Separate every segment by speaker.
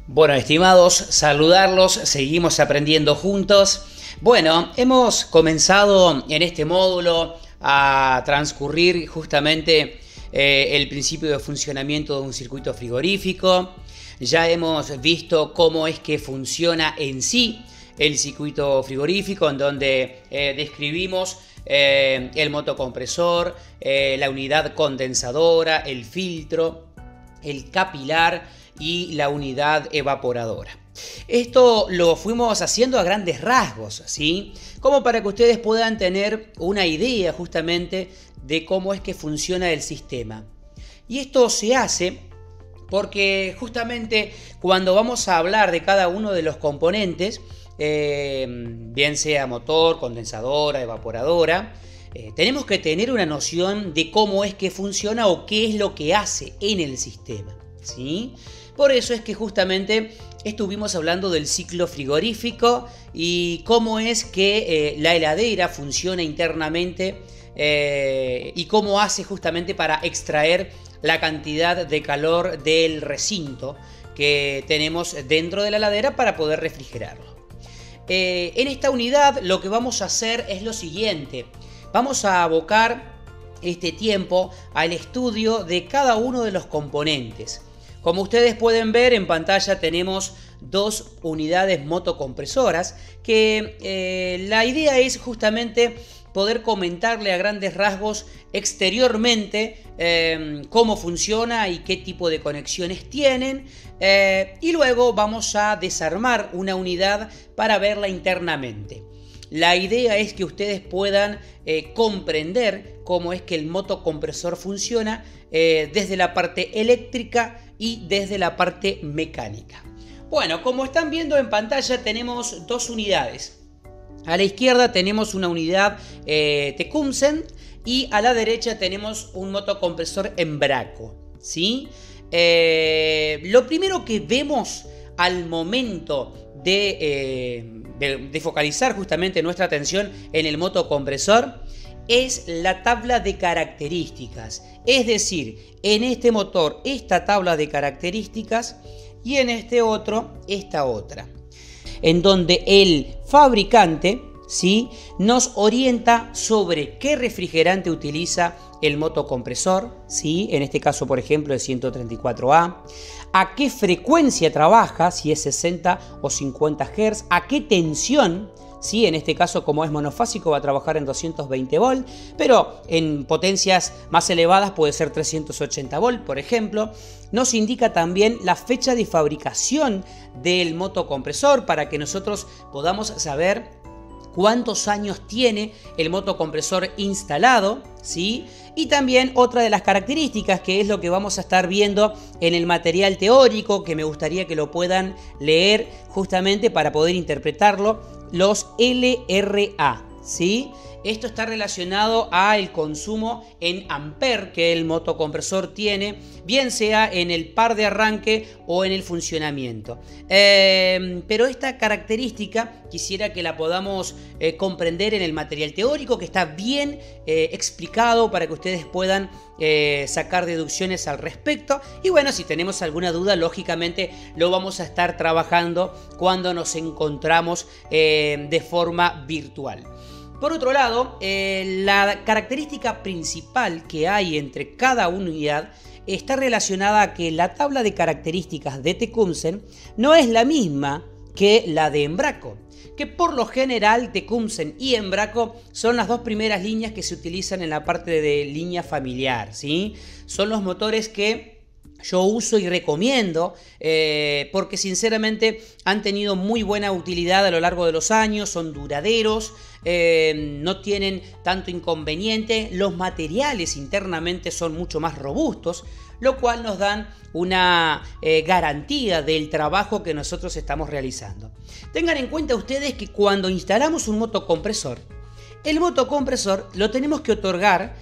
Speaker 1: Bueno, estimados, saludarlos, seguimos aprendiendo juntos. Bueno, hemos comenzado en este módulo a transcurrir justamente el principio de funcionamiento de un circuito frigorífico. Ya hemos visto cómo es que funciona en sí el circuito frigorífico, en donde describimos el motocompresor, la unidad condensadora, el filtro, el capilar y la unidad evaporadora. Esto lo fuimos haciendo a grandes rasgos, ¿sí? Como para que ustedes puedan tener una idea justamente de cómo es que funciona el sistema. Y esto se hace porque justamente cuando vamos a hablar de cada uno de los componentes, bien sea motor, condensadora, evaporadora, tenemos que tener una noción de cómo es que funciona o qué es lo que hace en el sistema, ¿sí? Por eso es que justamente estuvimos hablando del ciclo frigorífico y cómo es que la heladera funciona internamente y cómo hace justamente para extraer la cantidad de calor del recinto que tenemos dentro de la heladera para poder refrigerarlo. En esta unidad lo que vamos a hacer es lo siguiente: vamos a abocar este tiempo al estudio de cada uno de los componentes. Como ustedes pueden ver en pantalla, tenemos dos unidades motocompresoras que la idea es justamente poder comentarle a grandes rasgos exteriormente cómo funciona y qué tipo de conexiones tienen, y luego vamos a desarmar una unidad para verla internamente. La idea es que ustedes puedan comprender cómo es que el motocompresor funciona desde la parte eléctrica y desde la parte mecánica. Bueno, como están viendo en pantalla, tenemos dos unidades. A la izquierda tenemos una unidad Tecumseh y a la derecha tenemos un motocompresor Embraco, ¿sí? Lo primero que vemos al momento de focalizar justamente nuestra atención en el motocompresor es la tabla de características. Es decir, en este motor esta tabla de características y en este otro esta otra, en donde el fabricante, ¿sí?, nos orienta sobre qué refrigerante utiliza el motocompresor, ¿sí?, en este caso por ejemplo es 134A, a qué frecuencia trabaja, si es 60 o 50 Hz, a qué tensión, ¿sí?, en este caso como es monofásico va a trabajar en 220 volt, pero en potencias más elevadas puede ser 380 volt, por ejemplo. Nos indica también la fecha de fabricación del motocompresor para que nosotros podamos saber cuántos años tiene el motocompresor instalado, ¿sí? Y también otra de las características, que es lo que vamos a estar viendo en el material teórico, que me gustaría que lo puedan leer justamente para poder interpretarlo, los LRA, ¿sí? Esto está relacionado al consumo en amper que el motocompresor tiene, bien sea en el par de arranque o en el funcionamiento. Pero esta característica quisiera que la podamos comprender en el material teórico, que está bien explicado para que ustedes puedan sacar deducciones al respecto. Y bueno, si tenemos alguna duda, lógicamente lo vamos a estar trabajando cuando nos encontramos de forma virtual. Por otro lado, la característica principal que hay entre cada unidad está relacionada a que la tabla de características de Tecumseh no es la misma que la de Embraco, que por lo general Tecumseh y Embraco son las dos primeras líneas que se utilizan en la parte de línea familiar, ¿sí? Son los motores que yo uso y recomiendo porque sinceramente han tenido muy buena utilidad a lo largo de los años, son duraderos, no tienen tanto inconveniente, los materiales internamente son mucho más robustos, lo cual nos dan una garantía del trabajo que nosotros estamos realizando. Tengan en cuenta ustedes que cuando instalamos un motocompresor, el motocompresor lo tenemos que otorgar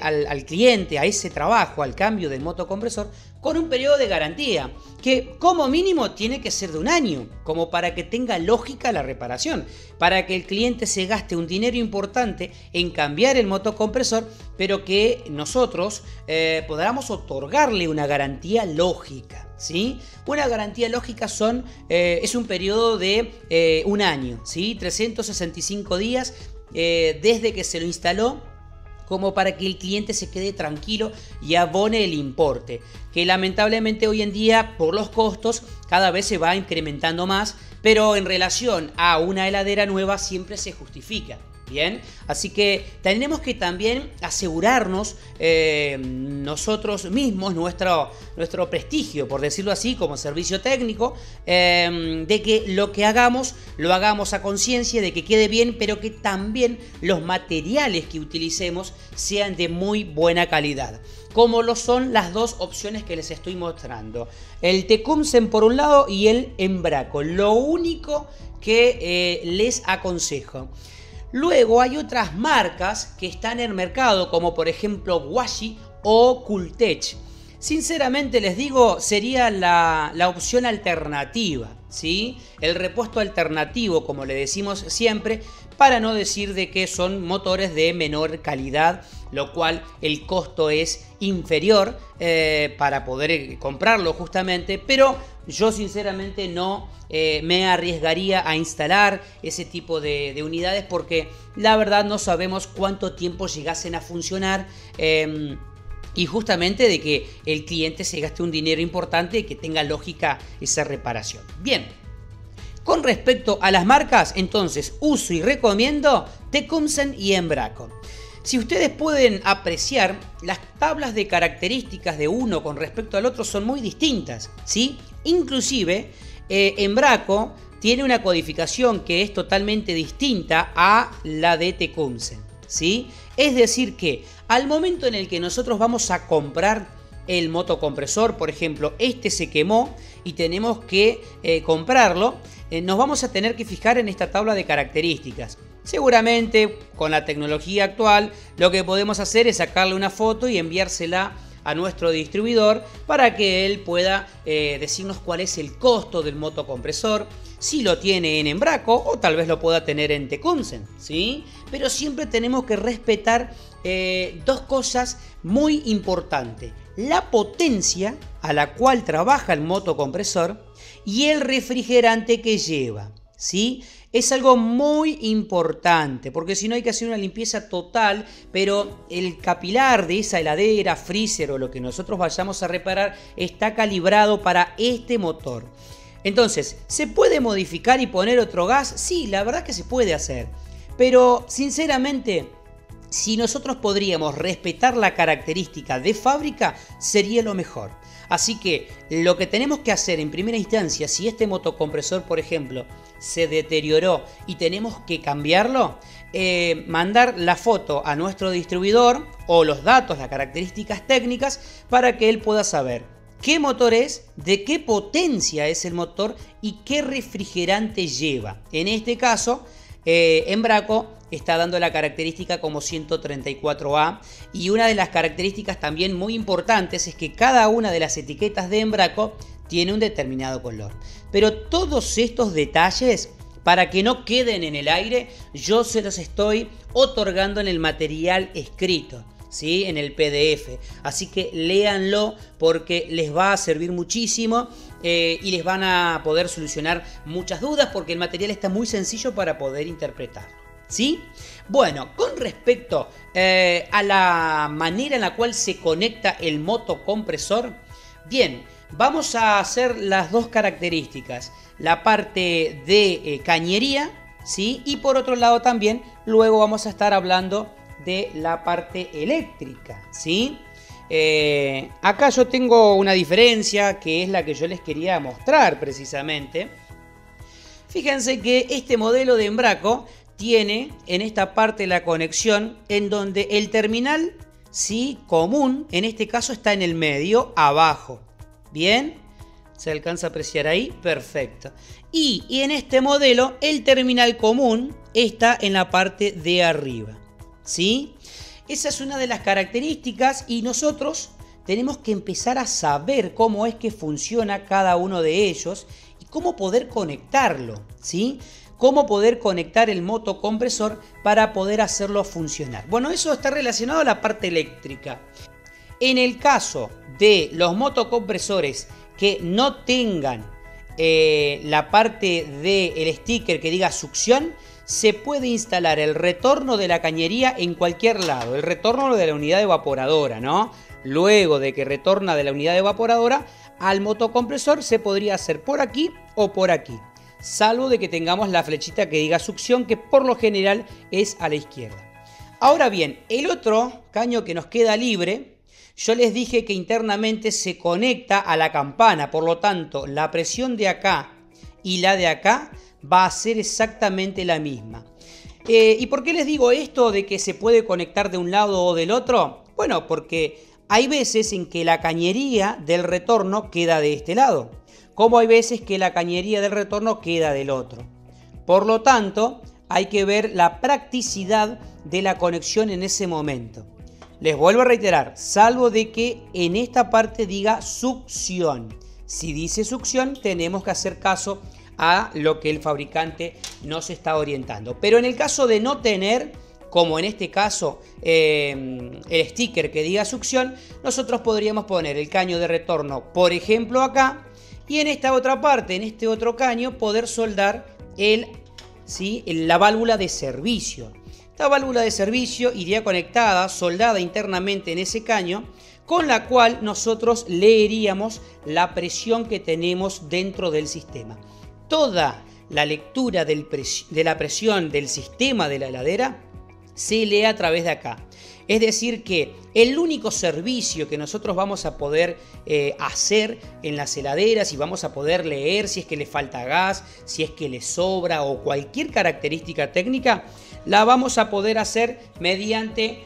Speaker 1: al cliente, a ese trabajo, al cambio del motocompresor, con un periodo de garantía que como mínimo tiene que ser de 1 año, como para que tenga lógica la reparación, para que el cliente se gaste un dinero importante en cambiar el motocompresor, pero que nosotros podamos otorgarle una garantía lógica, ¿sí? Una garantía lógica es un periodo de 1 año, ¿sí? 365 días desde que se lo instaló, como para que el cliente se quede tranquilo y abone el importe, que lamentablemente hoy en día por los costos cada vez se va incrementando más, pero en relación a una heladera nueva siempre se justifica. Bien, así que tenemos que también asegurarnos nosotros mismos, nuestro prestigio, por decirlo así, como servicio técnico, de que lo que hagamos, lo hagamos a conciencia, de que quede bien, pero que también los materiales que utilicemos sean de muy buena calidad, como lo son las dos opciones que les estoy mostrando. El Tecumseh por un lado y el Embraco. Lo único que les aconsejo. Luego hay otras marcas que están en el mercado, como por ejemplo Washi o Cultech. Sinceramente les digo, sería la opción alternativa, ¿sí? El repuesto alternativo, como le decimos siempre, para no decir de que son motores de menor calidad, lo cual el costo es inferior para poder comprarlo justamente, pero yo sinceramente no me arriesgaría a instalar ese tipo de unidades porque la verdad no sabemos cuánto tiempo llegasen a funcionar y justamente de que el cliente se gaste un dinero importante y que tenga lógica esa reparación. Bien, con respecto a las marcas, entonces uso y recomiendo Tecumseh y Embraco. Si ustedes pueden apreciar, las tablas de características de uno con respecto al otro son muy distintas, ¿sí? Inclusive, Embraco tiene una codificación que es totalmente distinta a la de Tecumseh, ¿sí? Es decir que al momento en el que nosotros vamos a comprar el motocompresor, por ejemplo, este se quemó y tenemos que comprarlo, nos vamos a tener que fijar en esta tabla de características. Seguramente con la tecnología actual lo que podemos hacer es sacarle una foto y enviársela a nuestro distribuidor para que él pueda decirnos cuál es el costo del motocompresor, si lo tiene en Embraco o tal vez lo pueda tener en Tecumseh, ¿sí? Pero siempre tenemos que respetar dos cosas muy importantes: la potencia a la cual trabaja el motocompresor y el refrigerante que lleva, ¿sí? Es algo muy importante porque si no hay que hacer una limpieza total, pero el capilar de esa heladera, freezer o lo que nosotros vayamos a reparar está calibrado para este motor. Entonces, ¿se puede modificar y poner otro gas? Sí, la verdad que se puede hacer, pero sinceramente, si nosotros podríamos respetar la característica de fábrica, sería lo mejor. Así que lo que tenemos que hacer en primera instancia, si este motocompresor, por ejemplo, se deterioró y tenemos que cambiarlo, mandar la foto a nuestro distribuidor o los datos, las características técnicas, para que él pueda saber qué motor es, de qué potencia es el motor y qué refrigerante lleva. En este caso, Embraco está dando la característica como 134A y una de las características también muy importantes es que cada una de las etiquetas de Embraco tiene un determinado color. Pero todos estos detalles, para que no queden en el aire, yo se los estoy otorgando en el material escrito, ¿sí? En el PDF. Así que léanlo porque les va a servir muchísimo y les van a poder solucionar muchas dudas porque el material está muy sencillo para poder interpretarlo, ¿sí? Bueno, con respecto a la manera en la cual se conecta el motocompresor, bien, vamos a hacer las dos características, la parte de cañería, ¿sí? Y por otro lado también, luego vamos a estar hablando de la parte eléctrica, ¿sí? Acá yo tengo una diferencia que es la que yo les quería mostrar precisamente. Fíjense que este modelo de Embraco tiene en esta parte la conexión en donde el terminal, ¿sí?, común, en este caso está en el medio, abajo. Bien, ¿Se alcanza a apreciar ahí? Perfecto. Y en este modelo el terminal común está en la parte de arriba, ¿sí? Esa es una de las características y nosotros tenemos que empezar a saber cómo es que funciona cada uno de ellos y cómo poder conectarlo, ¿sí? Cómo poder conectar el motocompresor para poder hacerlo funcionar. Bueno, eso está relacionado a la parte eléctrica. En el caso de los motocompresores que no tengan la parte del sticker que diga succión, se puede instalar el retorno de la cañería en cualquier lado, el retorno de la unidad evaporadora, ¿no? Luego de que retorna de la unidad evaporadora al motocompresor se podría hacer por aquí o por aquí, salvo de que tengamos la flechita que diga succión, que por lo general es a la izquierda. Ahora bien, el otro caño que nos queda libre, yo les dije que internamente se conecta a la campana, por lo tanto la presión de acá y la de acá va a ser exactamente la misma. ¿Y por qué les digo esto de que se puede conectar de un lado o del otro? Bueno, porque hay veces en que la cañería del retorno queda de este lado, como hay veces que la cañería del retorno queda del otro. Por lo tanto, hay que ver la practicidad de la conexión en ese momento. Les vuelvo a reiterar, salvo de que en esta parte diga succión. Si dice succión, tenemos que hacer caso a lo que el fabricante nos está orientando. Pero en el caso de no tener, como en este caso, el sticker que diga succión, nosotros podríamos poner el caño de retorno, por ejemplo, acá, y en esta otra parte, en este otro caño, poder soldar la válvula de servicio. Esta válvula de servicio iría conectada, soldada internamente en ese caño, con la cual nosotros leeríamos la presión que tenemos dentro del sistema. Toda la lectura de la presión del sistema de la heladera se lee a través de acá. Es decir que el único servicio que nosotros vamos a poder hacer en las heladeras y vamos a poder leer si es que le falta gas, si es que le sobra o cualquier característica técnica, la vamos a poder hacer mediante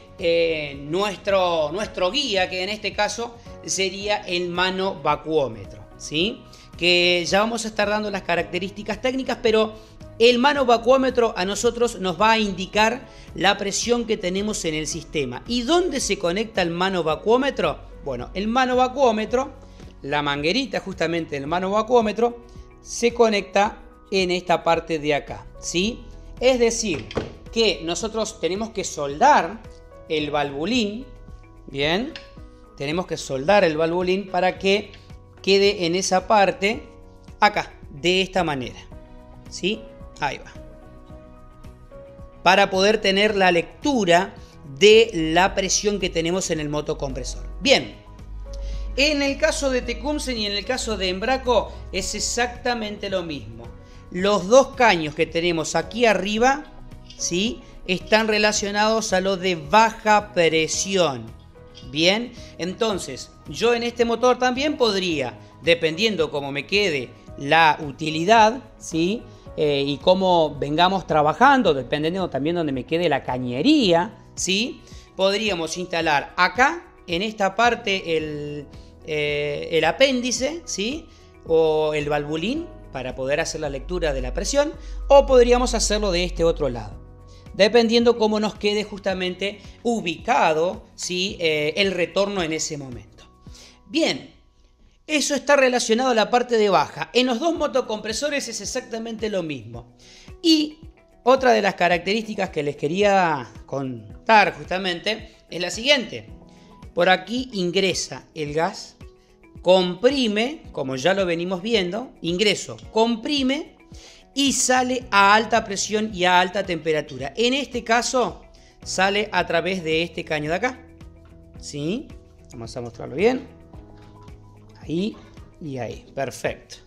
Speaker 1: nuestro guía, que en este caso sería el mano vacuómetro, ¿sí? Que ya vamos a estar dando las características técnicas, pero el mano vacuómetro a nosotros nos va a indicar la presión que tenemos en el sistema. ¿Y dónde se conecta el mano vacuómetro? Bueno, el mano vacuómetro, la manguerita justamente del mano vacuómetro, se conecta en esta parte de acá, ¿sí? Es decir, que nosotros tenemos que soldar el valvulín, ¿bien? Tenemos que soldar el valvulín para que quede en esa parte, acá, de esta manera, ¿sí? Ahí va. Para poder tener la lectura de la presión que tenemos en el motocompresor. Bien, en el caso de Tecumseh y en el caso de Embraco es exactamente lo mismo. Los dos caños que tenemos aquí arriba, ¿sí?, están relacionados a lo de baja presión. Bien, entonces yo en este motor también podría, dependiendo cómo me quede la utilidad, ¿sí?, y cómo vengamos trabajando, dependiendo también donde me quede la cañería, ¿sí?, podríamos instalar acá, en esta parte, el apéndice, ¿sí?, o el valvulín, para poder hacer la lectura de la presión, o podríamos hacerlo de este otro lado, dependiendo cómo nos quede justamente ubicado, ¿sí?, el retorno en ese momento. Bien, eso está relacionado a la parte de baja. En los dos motocompresores es exactamente lo mismo. Y otra de las características que les quería contar justamente es la siguiente. Por aquí ingresa el gas, comprime, como ya lo venimos viendo, ingreso, comprime y sale a alta presión y a alta temperatura. En este caso sale a través de este caño de acá, ¿sí? Vamos a mostrarlo bien. Ahí y ahí, perfecto.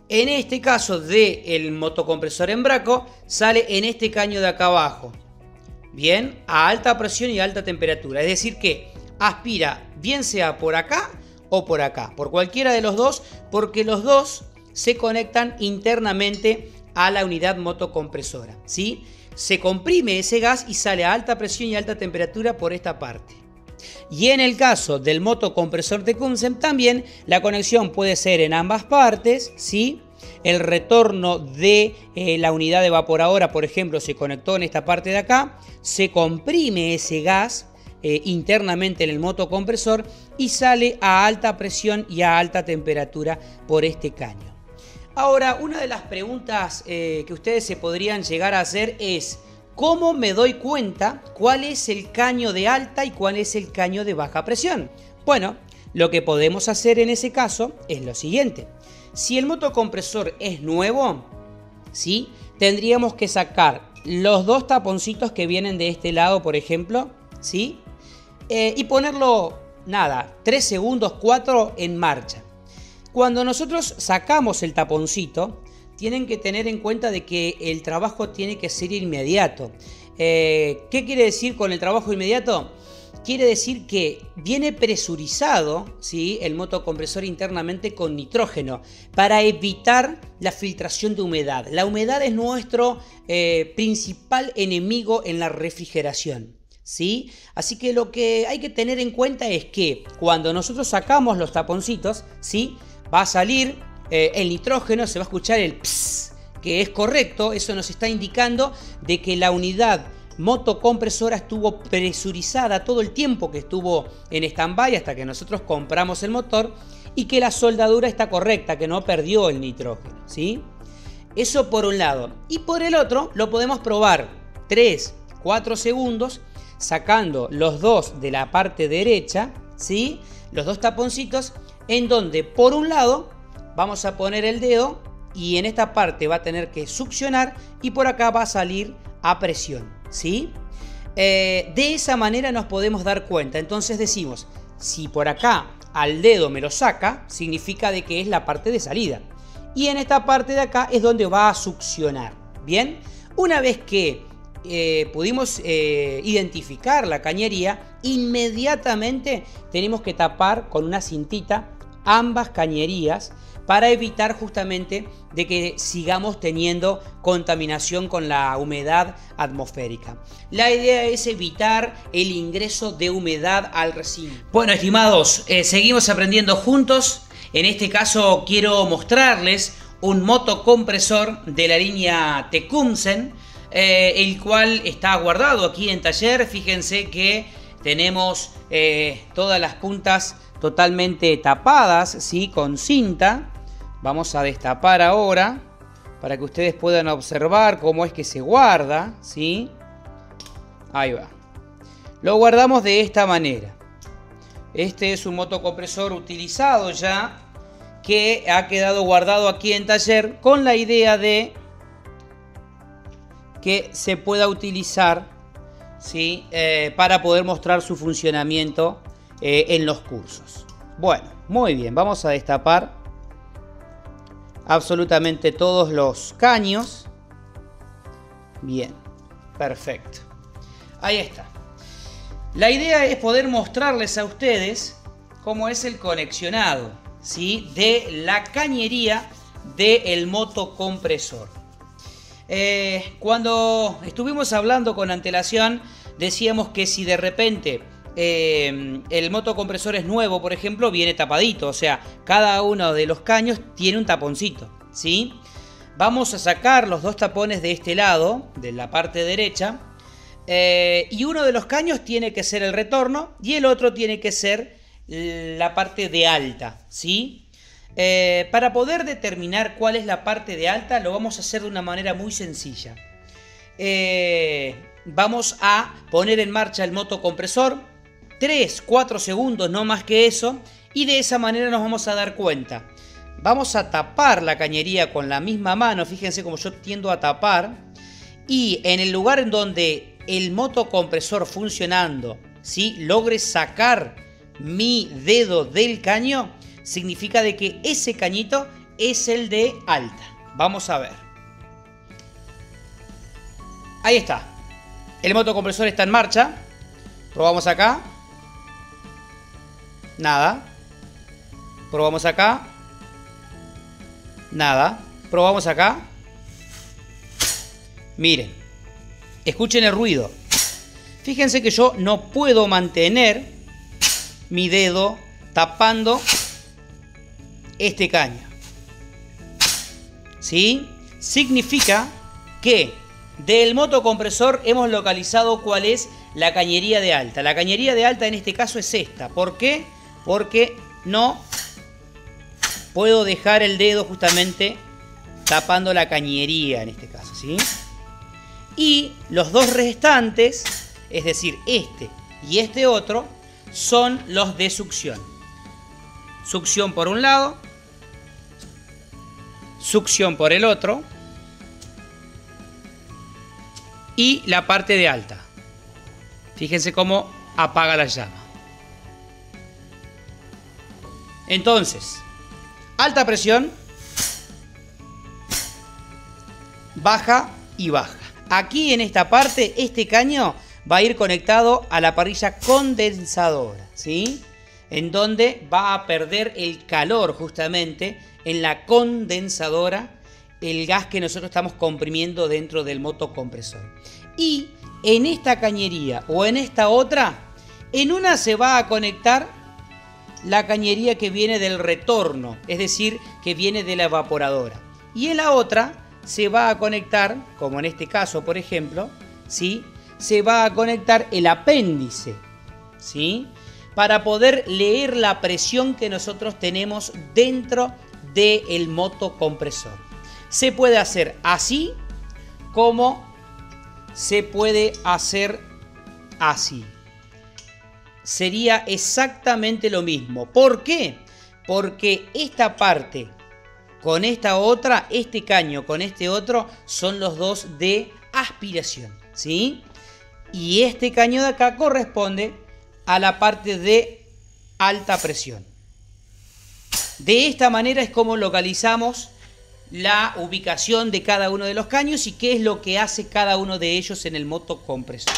Speaker 1: En este caso del motocompresor Embraco sale en este caño de acá abajo, bien, a alta presión y alta temperatura. Es decir que aspira bien sea por acá o por acá, por cualquiera de los dos, porque los dos se conectan internamente a la unidad motocompresora, ¿sí? Se comprime ese gas y sale a alta presión y alta temperatura por esta parte. Y en el caso del motocompresor Tecumseh también la conexión puede ser en ambas partes, ¿sí? El retorno de la unidad de evaporadora, por ejemplo, se conectó en esta parte de acá, se comprime ese gas internamente en el motocompresor y sale a alta presión y a alta temperatura por este caño. Ahora, una de las preguntas que ustedes se podrían llegar a hacer es: ¿cómo me doy cuenta cuál es el caño de alta y cuál es el caño de baja presión? Bueno, lo que podemos hacer en ese caso es lo siguiente. Si el motocompresor es nuevo, ¿sí?, tendríamos que sacar los dos taponcitos que vienen de este lado, por ejemplo, ¿sí?, y ponerlo, 3 segundos, 4 en marcha. Cuando nosotros sacamos el taponcito, tienen que tener en cuenta de que el trabajo tiene que ser inmediato. ¿Qué quiere decir con el trabajo inmediato? Quiere decir que viene presurizado, ¿sí?, el motocompresor internamente con nitrógeno para evitar la filtración de humedad. La humedad es nuestro principal enemigo en la refrigeración, ¿sí? Así que lo que hay que tener en cuenta es que cuando nosotros sacamos los taponcitos, ¿sí?, va a salir el nitrógeno, se va a escuchar el pss, que es correcto. Eso nos está indicando de que la unidad motocompresora estuvo presurizada todo el tiempo que estuvo en stand-by hasta que nosotros compramos el motor, y que la soldadura está correcta, que no perdió el nitrógeno, ¿sí? Eso por un lado. Y por el otro lo podemos probar 3-4 segundos sacando los dos de la parte derecha, ¿sí?, los dos taponcitos, en donde por un lado vamos a poner el dedo y en esta parte va a tener que succionar y por acá va a salir a presión, ¿sí? De esa manera nos podemos dar cuenta. Entonces decimos, si por acá al dedo me lo saca, significa de que es la parte de salida. Y en esta parte de acá es donde va a succionar. Bien, una vez que pudimos identificar la cañería, inmediatamente tenemos que tapar con una cintita ambas cañerías para evitar justamente de que sigamos teniendo contaminación con la humedad atmosférica. La idea es evitar el ingreso de humedad al recinto. Bueno, estimados, seguimos aprendiendo juntos. En este caso quiero mostrarles un motocompresor de la línea Tecumseh, el cual está guardado aquí en taller. Fíjense que tenemos todas las puntas totalmente tapadas, ¿sí?, con cinta. Vamos a destapar ahora para que ustedes puedan observar cómo es que se guarda, ¿sí? Ahí va. Lo guardamos de esta manera. Este es un motocompresor utilizado ya, que ha quedado guardado aquí en taller con la idea de que se pueda utilizar, ¿sí?, para poder mostrar su funcionamiento en los cursos. Bueno, muy bien, vamos a destapar absolutamente todos los caños. Bien, perfecto. Ahí está. La idea es poder mostrarles a ustedes cómo es el conexionado, ¿sí?, de la cañería del motocompresor. Cuando estuvimos hablando con antelación, decíamos que si de repente el motocompresor es nuevo, por ejemplo, viene tapadito, o sea, cada uno de los caños tiene un taponcito, ¿sí? Vamos a sacar los dos tapones de este lado, de la parte derecha, y uno de los caños tiene que ser el retorno y el otro tiene que ser la parte de alta, ¿sí? Para poder determinar cuál es la parte de alta, lo vamos a hacer de una manera muy sencilla. Vamos a poner en marcha el motocompresor, 3-4 segundos, no más que eso, y de esa manera nos vamos a dar cuenta. Vamos a tapar la cañería con la misma mano, fíjense cómo yo tiendo a tapar, y en el lugar en donde el motocompresor funcionando, ¿sí?, logre sacar mi dedo del caño, significa de que ese cañito es el de alta. Vamos a ver. Ahí está. El motocompresor está en marcha. Probamos acá. Nada. Probamos acá. Nada. Probamos acá. Miren. Escuchen el ruido. Fíjense que yo no puedo mantener mi dedo tapando este caño. ¿Sí? Significa que del motocompresor hemos localizado cuál es la cañería de alta. La cañería de alta en este caso es esta. ¿Por qué? Porque no puedo dejar el dedo justamente tapando la cañería en este caso, ¿sí? Y los dos restantes, es decir, este y este otro, son los de succión. Succión por un lado, succión por el otro y la parte de alta. Fíjense cómo apaga la llama. Entonces, alta presión, baja y baja. Aquí en esta parte, este caño va a ir conectado a la parrilla condensadora, ¿sí? En donde va a perder el calor justamente en la condensadora, el gas que nosotros estamos comprimiendo dentro del motocompresor. Y en esta cañería o en esta otra, en una se va a conectar la cañería que viene del retorno, es decir, que viene de la evaporadora. Y en la otra se va a conectar, como en este caso, por ejemplo, ¿sí? Se va a conectar el apéndice, ¿sí? Para poder leer la presión que nosotros tenemos dentro del motocompresor. Se puede hacer así como se puede hacer así. Sería exactamente lo mismo. ¿Por qué? Porque esta parte con esta otra, este caño con este otro, son los dos de aspiración, ¿sí? Y este caño de acá corresponde a la parte de alta presión. De esta manera es como localizamos la ubicación de cada uno de los caños y qué es lo que hace cada uno de ellos en el motocompresor.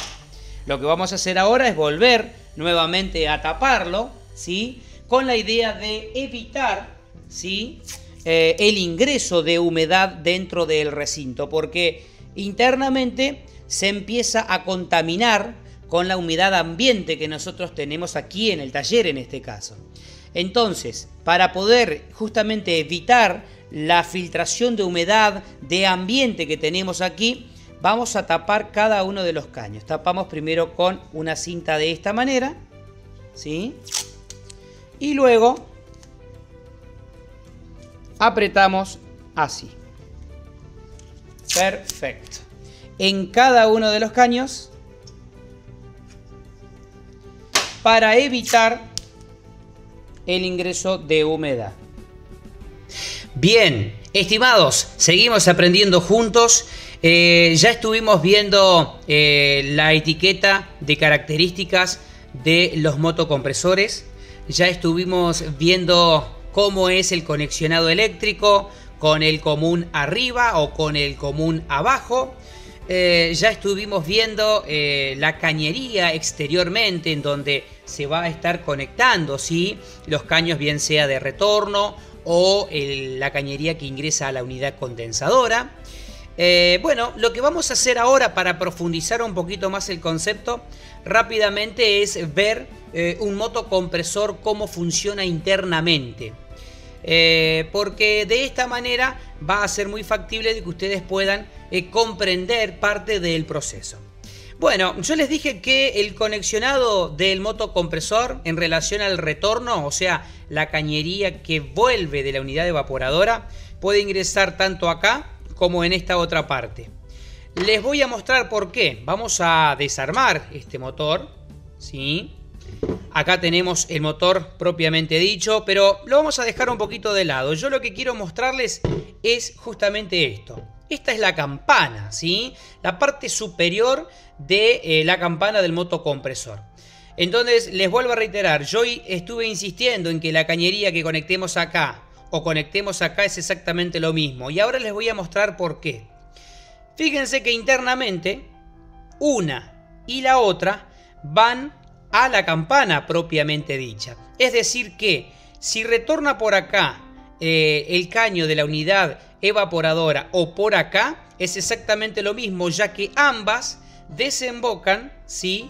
Speaker 1: Lo que vamos a hacer ahora es volver nuevamente a taparlo, ¿sí? Con la idea de evitar, ¿sí?, el ingreso de humedad dentro del recinto, porque internamente se empieza a contaminar con la humedad ambiente que nosotros tenemos aquí en el taller en este caso. Entonces, para poder justamente evitar la filtración de humedad de ambiente que tenemos aquí, vamos a tapar cada uno de los caños. Tapamos primero con una cinta de esta manera, ¿sí? Y luego apretamos así. Perfecto. En cada uno de los caños para evitar el ingreso de humedad. Bien, estimados, seguimos aprendiendo juntos. Ya estuvimos viendo la etiqueta de características de los motocompresores. Ya estuvimos viendo cómo es el conexionado eléctrico con el común arriba o con el común abajo. Ya estuvimos viendo la cañería exteriormente en donde se va a estar conectando, ¿sí?, los caños, bien sea de retorno o la cañería que ingresa a la unidad condensadora. Bueno, lo que vamos a hacer ahora para profundizar un poquito más el concepto rápidamente es ver un motocompresor cómo funciona internamente. Porque de esta manera va a ser muy factible de que ustedes puedan comprender parte del proceso. Bueno, yo les dije que el conexionado del motocompresor en relación al retorno, o sea, la cañería que vuelve de la unidad evaporadora, puede ingresar tanto acá como en esta otra parte. Les voy a mostrar por qué. Vamos a desarmar este motor, ¿sí? Acá tenemos el motor propiamente dicho, pero lo vamos a dejar un poquito de lado. Yo lo que quiero mostrarles es justamente esto. Esta es la campana, ¿sí? La parte superior de la campana del motocompresor. Entonces, les vuelvo a reiterar, yo estuve insistiendo en que la cañería que conectemos acá o conectemos acá es exactamente lo mismo. Y ahora les voy a mostrar por qué. Fíjense que internamente una y la otra van a la campana propiamente dicha. Es decir que si retorna por acá el caño de la unidad evaporadora o por acá, es exactamente lo mismo, ya que ambas desembocan, ¿sí?,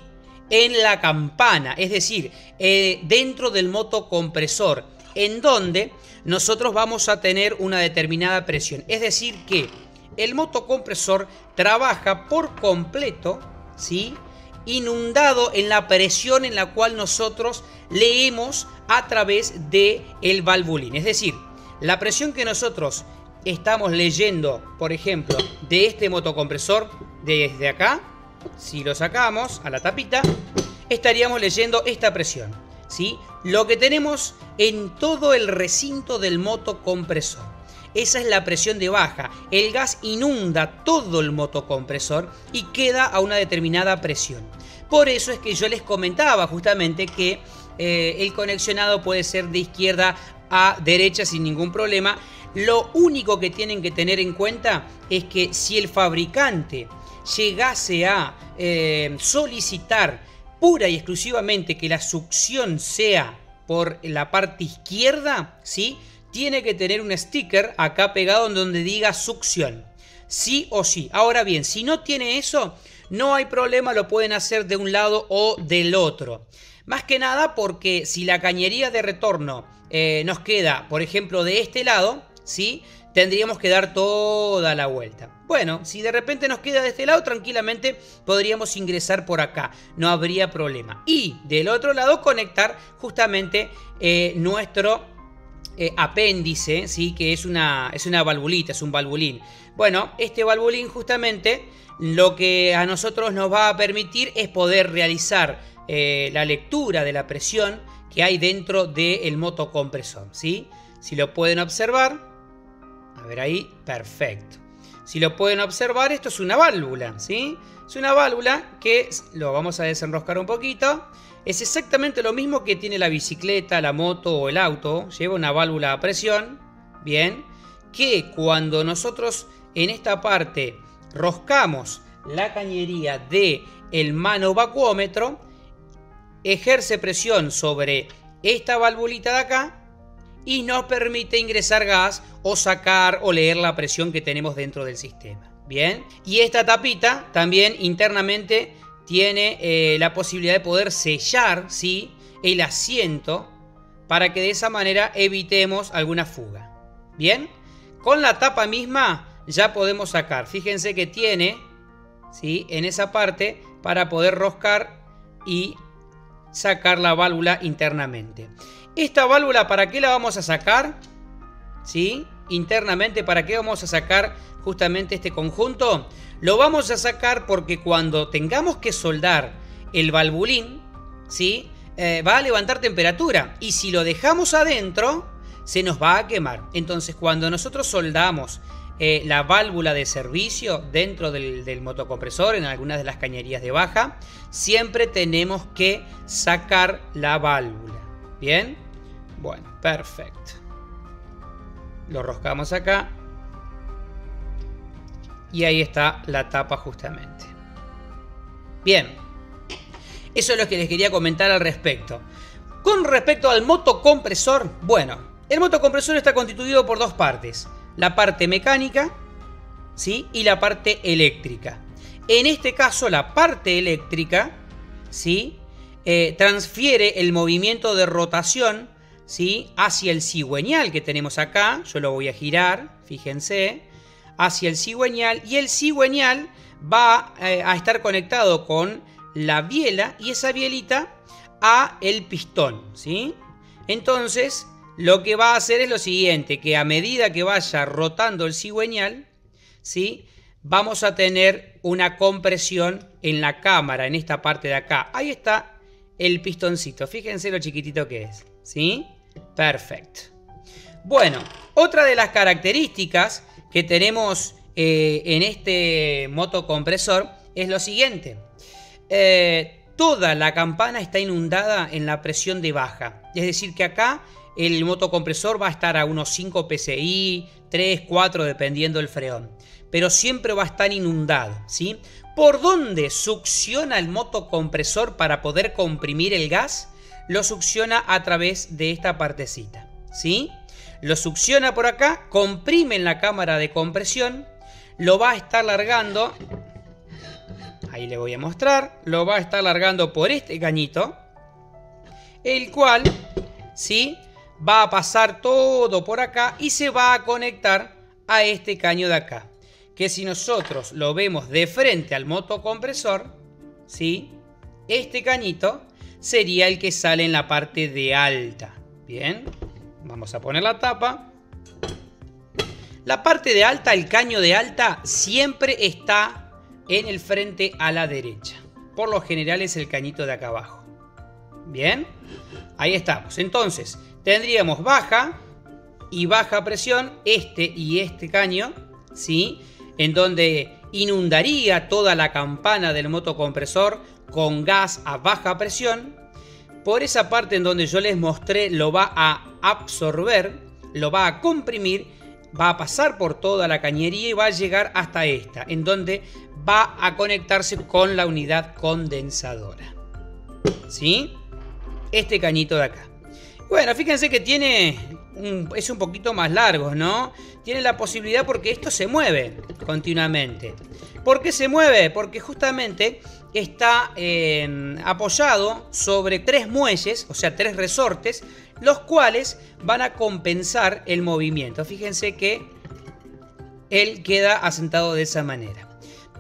Speaker 1: en la campana, es decir, dentro del motocompresor, en donde nosotros vamos a tener una determinada presión. Es decir que el motocompresor trabaja por completo, ¿sí?, inundado en la presión en la cual nosotros leemos a través del valvulín. Es decir, la presión que nosotros estamos leyendo, por ejemplo, de este motocompresor, desde acá, si lo sacamos a la tapita, estaríamos leyendo esta presión, ¿sí? Lo que tenemos en todo el recinto del motocompresor. Esa es la presión de baja. El gas inunda todo el motocompresor y queda a una determinada presión. Por eso es que yo les comentaba justamente que el conexionado puede ser de izquierda a derecha sin ningún problema. Lo único que tienen que tener en cuenta es que si el fabricante llegase a solicitar pura y exclusivamente que la succión sea por la parte izquierda, ¿sí?, tiene que tener un sticker acá pegado en donde diga succión, sí o sí. Ahora bien, si no tiene eso, no hay problema, lo pueden hacer de un lado o del otro. Más que nada porque si la cañería de retorno nos queda, por ejemplo, de este lado, ¿sí?, tendríamos que dar toda la vuelta. Bueno, si de repente nos queda de este lado, tranquilamente podríamos ingresar por acá, no habría problema. Y del otro lado conectar justamente nuestro apéndice, ¿sí?, que es una valvulita, es un valvulín. Bueno, este valvulín justamente lo que a nosotros nos va a permitir es poder realizar la lectura de la presión que hay dentro del motocompresor, ¿sí? Si lo pueden observar, a ver ahí, perfecto. Si lo pueden observar, esto es una válvula, ¿sí? Es una válvula que lo vamos a desenroscar un poquito. Es exactamente lo mismo que tiene la bicicleta, la moto o el auto. Lleva una válvula a presión, bien, que cuando nosotros en esta parte roscamos la cañería del manovacuómetro, ejerce presión sobre esta valvulita de acá y nos permite ingresar gas o sacar o leer la presión que tenemos dentro del sistema. Bien, y esta tapita también internamente tiene la posibilidad de poder sellar, ¿sí?, el asiento para que de esa manera evitemos alguna fuga. Bien, con la tapa misma ya podemos sacar. Fíjense que tiene, ¿sí?, en esa parte para poder roscar y sacar la válvula internamente. Esta válvula, ¿para qué la vamos a sacar? ¿Sí? Internamente, ¿para qué vamos a sacar justamente este conjunto? Lo vamos a sacar porque cuando tengamos que soldar el valvulín, ¿sí?, va a levantar temperatura. Y si lo dejamos adentro, se nos va a quemar. Entonces, cuando nosotros soldamos la válvula de servicio dentro del motocompresor, en algunas de las cañerías de baja, siempre tenemos que sacar la válvula. ¿Bien? Bueno, perfecto. Lo roscamos acá. Y ahí está la tapa justamente. Bien. Eso es lo que les quería comentar al respecto. Con respecto al motocompresor, bueno, el motocompresor está constituido por dos partes. La parte mecánica, ¿sí?, y la parte eléctrica. En este caso, la parte eléctrica, ¿sí?, transfiere el movimiento de rotación, ¿sí?, hacia el cigüeñal que tenemos acá. Yo lo voy a girar, fíjense, hacia el cigüeñal. Y el cigüeñal va a estar conectado con la biela y esa bielita a el pistón, ¿sí? Entonces, lo que va a hacer es lo siguiente, que a medida que vaya rotando el cigüeñal, ¿sí?, vamos a tener una compresión en la cámara, en esta parte de acá. Ahí está el pistoncito, fíjense lo chiquitito que es, ¿sí? Perfecto. Bueno, otra de las características que tenemos en este motocompresor es lo siguiente. Toda la campana está inundada en la presión de baja. Es decir que acá el motocompresor va a estar a unos 5 psi, 3, 4 dependiendo del freón. Pero siempre va a estar inundado, ¿sí? ¿Por dónde succiona el motocompresor para poder comprimir el gas? Lo succiona a través de esta partecita, ¿sí? Lo succiona por acá, comprime en la cámara de compresión, lo va a estar largando. Ahí le voy a mostrar. Lo va a estar largando por este cañito, el cual, ¿sí?, va a pasar todo por acá y se va a conectar a este caño de acá. Que si nosotros lo vemos de frente al motocompresor, ¿sí?, este cañito sería el que sale en la parte de alta. Bien, vamos a poner la tapa. La parte de alta, el caño de alta, siempre está en el frente a la derecha. Por lo general es el cañito de acá abajo. Bien, ahí estamos. Entonces, tendríamos baja y baja presión, este y este caño, ¿sí?, en donde inundaría toda la campana del motocompresor con gas a baja presión. Por esa parte en donde yo les mostré, lo va a absorber, lo va a comprimir, va a pasar por toda la cañería y va a llegar hasta esta, en donde va a conectarse con la unidad condensadora. ¿Sí? Este cañito de acá. Bueno, fíjense que es un poquito más largo, ¿no? Tiene la posibilidad porque esto se mueve continuamente. ¿Por qué se mueve? Porque justamente está apoyado sobre 3 muelles, o sea, 3 resortes, los cuales van a compensar el movimiento. Fíjense que él queda asentado de esa manera.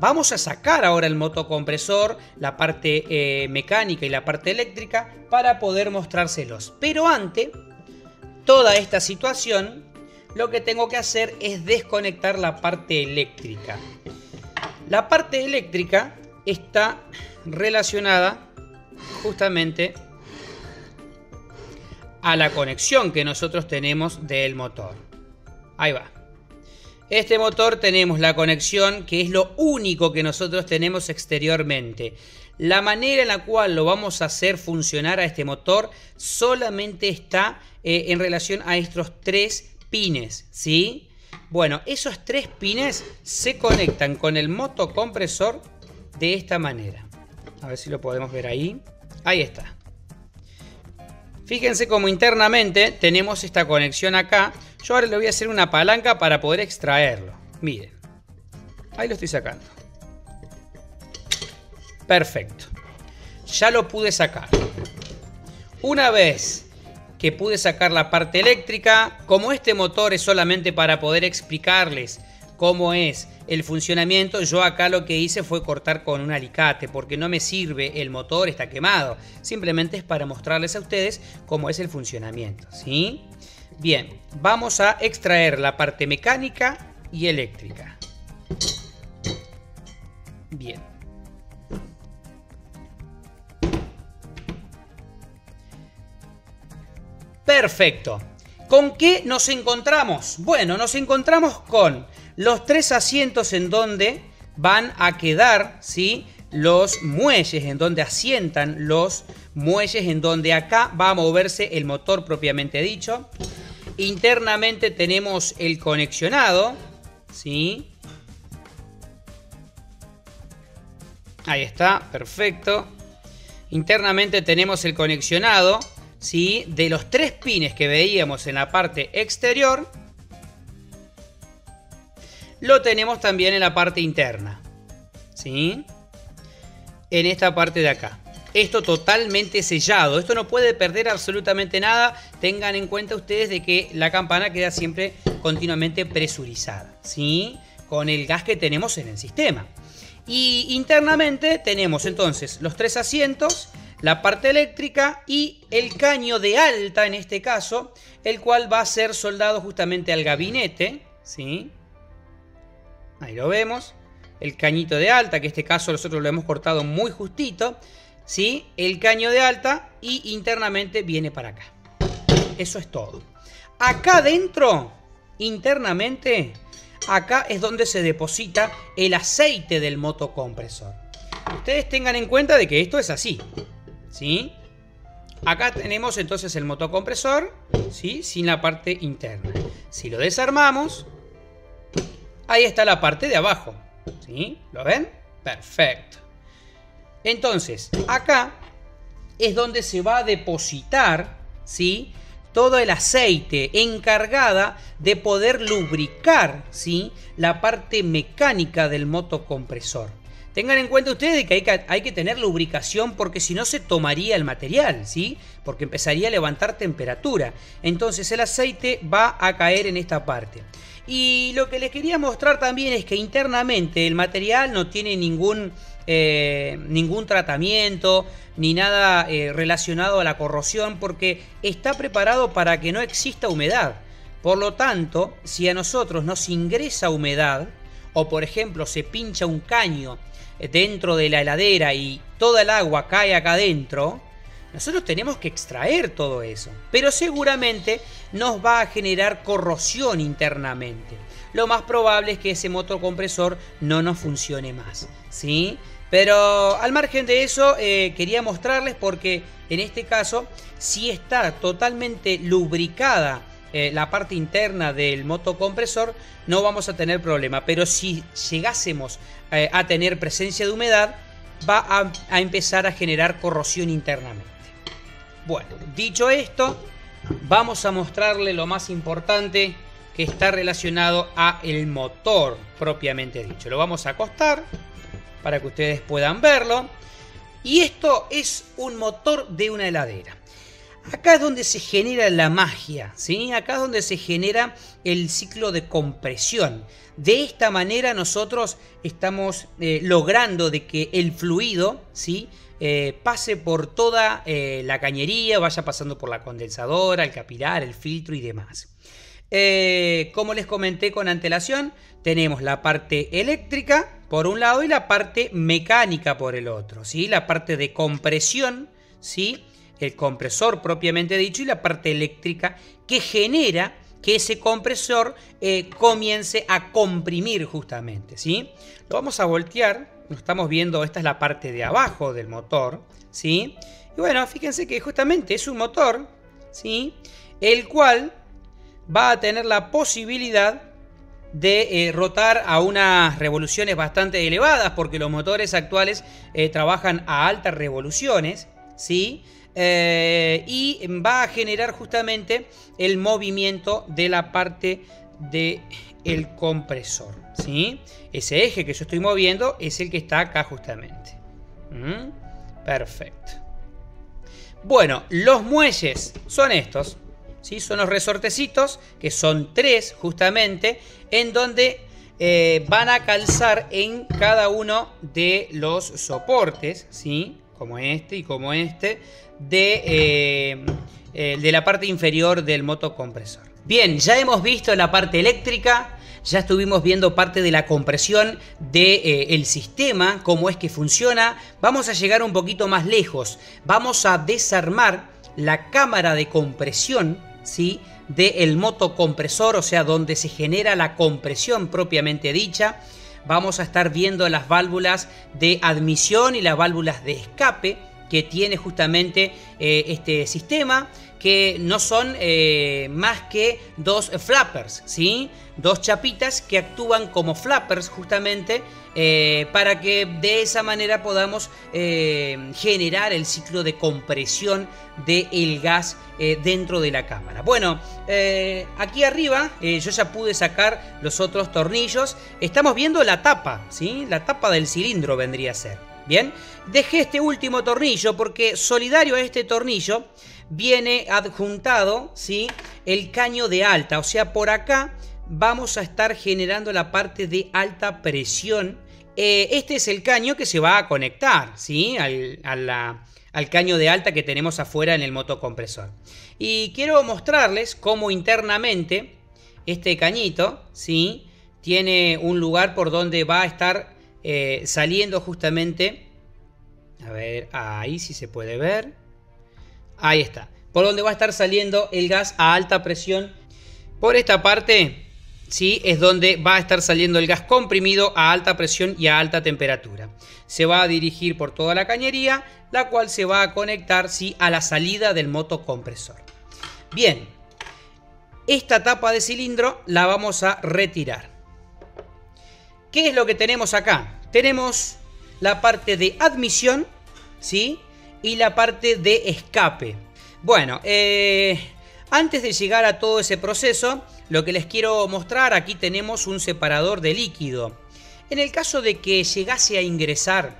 Speaker 1: Vamos a sacar ahora el motocompresor, la parte mecánica y la parte eléctrica, para poder mostrárselos. Pero ante toda esta situación, lo que tengo que hacer es desconectar la parte eléctrica. La parte eléctrica está relacionada justamente a la conexión que nosotros tenemos del motor. Ahí va. Este motor tenemos la conexión, que es lo único que nosotros tenemos exteriormente. La manera en la cual lo vamos a hacer funcionar a este motor solamente está en relación a estos 3 pines, ¿sí? Bueno, esos 3 pines se conectan con el motocompresor de esta manera. A ver si lo podemos ver ahí. Ahí está. Fíjense cómo internamente tenemos esta conexión acá. Yo ahora le voy a hacer una palanca para poder extraerlo. Miren. Ahí lo estoy sacando. Perfecto. Ya lo pude sacar. Una vez que pude sacar la parte eléctrica, como este motor es solamente para poder explicarles cómo es el funcionamiento, yo acá lo que hice fue cortar con un alicate, porque no me sirve, el motor está quemado. Simplemente es para mostrarles a ustedes cómo es el funcionamiento, ¿sí? Bien, vamos a extraer la parte mecánica y eléctrica. Bien. Perfecto. ¿Con qué nos encontramos? Bueno, nos encontramos con los 3 asientos en donde van a quedar, ¿sí?, los muelles, en donde asientan los muelles, en donde acá va a moverse el motor propiamente dicho. Internamente tenemos el conexionado, ¿sí? Ahí está, perfecto. Internamente tenemos el conexionado, ¿sí?, de los 3 pines que veíamos en la parte exterior. Lo tenemos también en la parte interna, ¿sí?, en esta parte de acá. Esto totalmente sellado. Esto no puede perder absolutamente nada. Tengan en cuenta ustedes de que la campana queda siempre continuamente presurizada, ¿sí?, con el gas que tenemos en el sistema. Y internamente tenemos entonces los 3 asientos, la parte eléctrica y el caño de alta, en este caso, el cual va a ser soldado justamente al gabinete, ¿sí? Ahí lo vemos. El cañito de alta, que en este caso nosotros lo hemos cortado muy justito, ¿sí? El caño de alta y internamente viene para acá. Eso es todo. Acá adentro, internamente, acá es donde se deposita el aceite del motocompresor. Ustedes tengan en cuenta de que esto es así, ¿sí? Acá tenemos entonces el motocompresor, ¿sí?, sin la parte interna. Si lo desarmamos, ahí está la parte de abajo, ¿sí? ¿Lo ven? Perfecto. Entonces, acá es donde se va a depositar, ¿sí?, todo el aceite, encargada de poder lubricar, ¿sí?, la parte mecánica del motocompresor. Tengan en cuenta ustedes que hay que tener lubricación porque si no se tomaría el material, ¿sí? Porque empezaría a levantar temperatura. Entonces el aceite va a caer en esta parte. Y lo que les quería mostrar también es que internamente el material no tiene ningún tratamiento ni nada relacionado a la corrosión porque está preparado para que no exista humedad. Por lo tanto, si a nosotros nos ingresa humedad o por ejemplo se pincha un caño dentro de la heladera y toda el agua cae acá adentro, nosotros tenemos que extraer todo eso. Pero seguramente nos va a generar corrosión internamente. Lo más probable es que ese motocompresor no nos funcione más, ¿sí? Pero al margen de eso, quería mostrarles porque en este caso, si está totalmente lubricada la parte interna del motocompresor, no vamos a tener problema. Pero si llegásemos a tener presencia de humedad, va a empezar a generar corrosión internamente. Bueno, dicho esto, vamos a mostrarle lo más importante que está relacionado a el motor propiamente dicho. Lo vamos a acostar para que ustedes puedan verlo. Y esto es un motor de una heladera. Acá es donde se genera la magia, ¿sí? Acá es donde se genera el ciclo de compresión. De esta manera nosotros estamos logrando de que el fluido, ¿sí? Pase por toda la cañería, vaya pasando por la condensadora, el capilar, el filtro y demás. Como les comenté con antelación, tenemos la parte eléctrica por un lado y la parte mecánica por el otro, ¿sí? La parte de compresión, ¿sí? El compresor propiamente dicho y la parte eléctrica que genera que ese compresor comience a comprimir justamente, ¿sí? Lo vamos a voltear, lo estamos viendo, esta es la parte de abajo del motor, ¿sí? Y bueno, fíjense que justamente es un motor, ¿sí? El cual va a tener la posibilidad de rotar a unas revoluciones bastante elevadas porque los motores actuales trabajan a altas revoluciones, ¿sí? Y va a generar justamente el movimiento de la parte del compresor, ¿sí? Ese eje que yo estoy moviendo es el que está acá justamente. Perfecto. Bueno, los muelles son estos, ¿sí? Son los resortecitos, que son 3 justamente, en donde van a calzar en cada uno de los soportes, ¿sí? Como este y como este, de la parte inferior del motocompresor. Bien, ya hemos visto la parte eléctrica, ya estuvimos viendo parte de la compresión del sistema, cómo es que funciona. Vamos a llegar un poquito más lejos. Vamos a desarmar la cámara de compresión, ¿sí? Del motocompresor, o sea, donde se genera la compresión propiamente dicha. Vamos a estar viendo las válvulas de admisión y las válvulas de escape que tiene justamente este sistema, que no son más que 2 flappers, ¿sí? 2 chapitas que actúan como flappers justamente para que de esa manera podamos generar el ciclo de compresión del gas dentro de la cámara. Bueno, aquí arriba yo ya pude sacar los otros tornillos. Estamos viendo la tapa, ¿sí? La tapa del cilindro vendría a ser. Bien, dejé este último tornillo porque solidario a este tornillo viene adjuntado, ¿sí? El caño de alta, o sea, por acá vamos a estar generando la parte de alta presión. Este es el caño que se va a conectar, ¿sí? Al caño de alta que tenemos afuera en el motocompresor. Y quiero mostrarles cómo internamente este cañito, ¿sí? Tiene un lugar por donde va a estar saliendo justamente, a ver, ahí sí se puede ver, ahí está, por donde va a estar saliendo el gas a alta presión. Por esta parte, ¿sí? Es donde va a estar saliendo el gas comprimido a alta presión y a alta temperatura. Se va a dirigir por toda la cañería, la cual se va a conectar, ¿sí? A la salida del motocompresor. Bien, esta tapa de cilindro la vamos a retirar. ¿Qué es lo que tenemos acá? Tenemos la parte de admisión, ¿sí? Y la parte de escape. Bueno, antes de llegar a todo ese proceso, lo que les quiero mostrar, aquí tenemos un separador de líquido. En el caso de que llegase a ingresar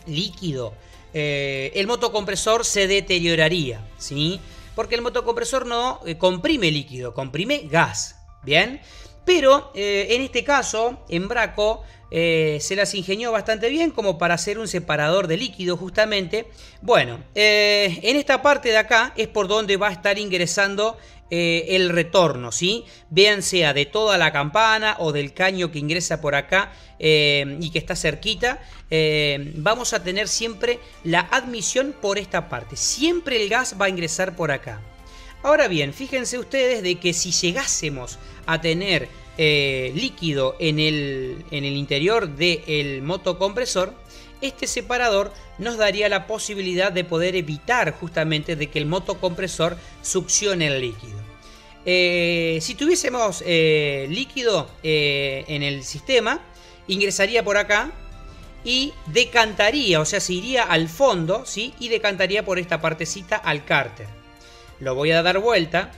Speaker 1: líquido, el motocompresor se deterioraría, ¿sí? Porque el motocompresor no comprime líquido, comprime gas, ¿bien? Pero en este caso, Embraco se las ingenió bastante bien como para hacer un separador de líquido justamente. Bueno, en esta parte de acá es por donde va a estar ingresando el retorno, ¿sí? Bien sea de toda la campana o del caño que ingresa por acá y que está cerquita, vamos a tener siempre la admisión por esta parte. Siempre el gas va a ingresar por acá. Ahora bien, fíjense ustedes de que si llegásemos a tener líquido en el interior del motocompresor, este separador nos daría la posibilidad de poder evitar justamente de que el motocompresor succione el líquido. Si tuviésemos líquido en el sistema, ingresaría por acá y decantaría, o sea, se iría al fondo, ¿sí? Y decantaría por esta partecita al cárter. Lo voy a dar vuelta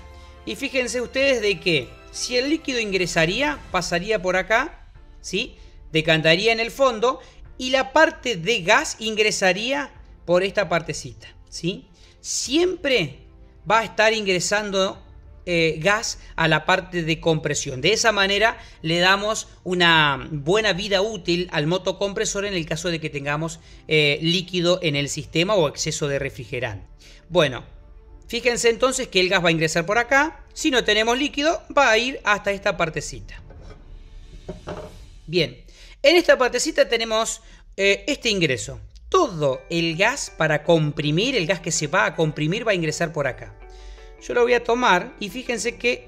Speaker 1: y fíjense ustedes de que si el líquido ingresaría, pasaría por acá, ¿sí? Decantaría en el fondo y la parte de gas ingresaría por esta partecita, ¿sí? Siempre va a estar ingresando gas a la parte de compresión. De esa manera le damos una buena vida útil al motocompresor en el caso de que tengamos líquido en el sistema o exceso de refrigerante. Bueno, fíjense entonces que el gas va a ingresar por acá. Si no tenemos líquido, va a ir hasta esta partecita. Bien, en esta partecita tenemos este ingreso. Todo el gas para comprimir, el gas que se va a comprimir, va a ingresar por acá. Yo lo voy a tomar y fíjense que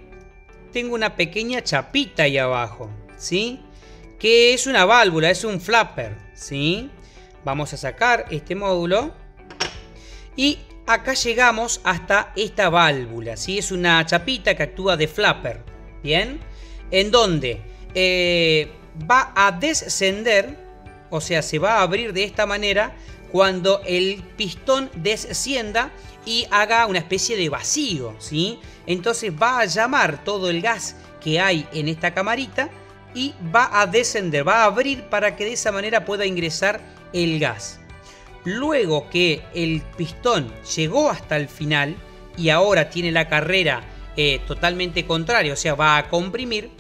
Speaker 1: tengo una pequeña chapita ahí abajo, ¿sí? Que es una válvula, es un flapper, ¿sí? Vamos a sacar este módulo y acá llegamos hasta esta válvula, ¿sí? Es una chapita que actúa de flapper, ¿bien? En donde va a descender, o sea, se va a abrir de esta manera cuando el pistón descienda y haga una especie de vacío, ¿sí? Entonces va a llamar todo el gas que hay en esta camarita y va a descender, va a abrir para que de esa manera pueda ingresar el gas. Luego que el pistón llegó hasta el final y ahora tiene la carrera totalmente contraria, o sea, va a comprimir,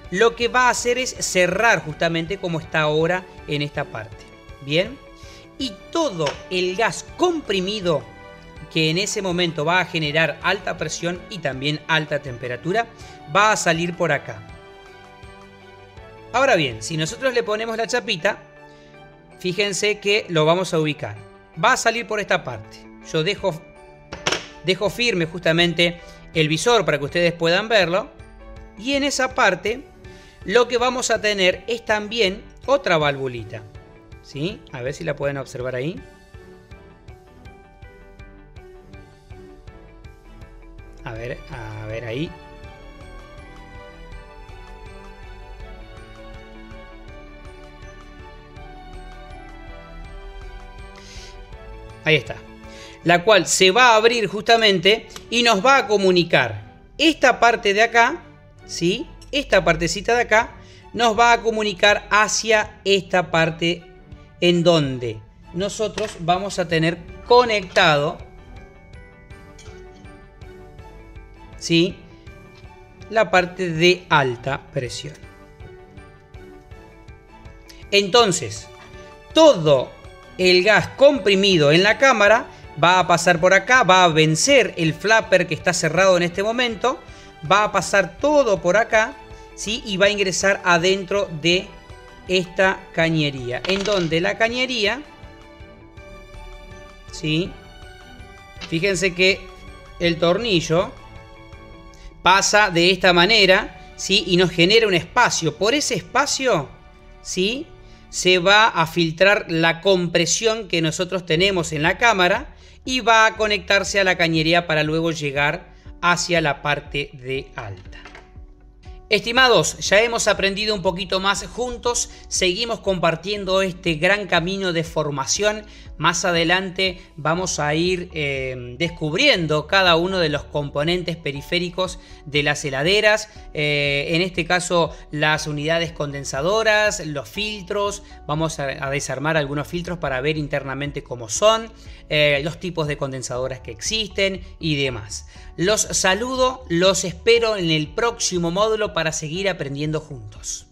Speaker 1: lo que va a hacer es cerrar justamente como está ahora en esta parte. Bien, y todo el gas comprimido que en ese momento va a generar alta presión y también alta temperatura, va a salir por acá. Ahora bien, si nosotros le ponemos la chapita, fíjense que lo vamos a ubicar. Va a salir por esta parte. Yo dejo firme justamente el visor para que ustedes puedan verlo. Y en esa parte lo que vamos a tener es también otra valvulita, ¿sí? A ver si la pueden observar ahí. A ver ahí. Ahí está. La cual se va a abrir justamente y nos va a comunicar esta parte de acá, ¿sí? Esta partecita de acá nos va a comunicar hacia esta parte en donde nosotros vamos a tener conectado, ¿sí? La parte de alta presión. Entonces, todo el gas comprimido en la cámara va a pasar por acá, va a vencer el flapper que está cerrado en este momento, va a pasar todo por acá, ¿sí? Y va a ingresar adentro de esta cañería, en donde la cañería, ¿sí? Fíjense que el tornillo pasa de esta manera, ¿sí? Y nos genera un espacio. Por ese espacio, ¿sí? Se va a filtrar la compresión que nosotros tenemos en la cámara y va a conectarse a la cañería para luego llegar hacia la parte de alta. Estimados, ya hemos aprendido un poquito más juntos, seguimos compartiendo este gran camino de formación. Más adelante vamos a ir descubriendo cada uno de los componentes periféricos de las heladeras, en este caso las unidades condensadoras, los filtros. Vamos a desarmar algunos filtros para ver internamente cómo son, los tipos de condensadoras que existen y demás. Los saludo, los espero en el próximo módulo para seguir aprendiendo juntos.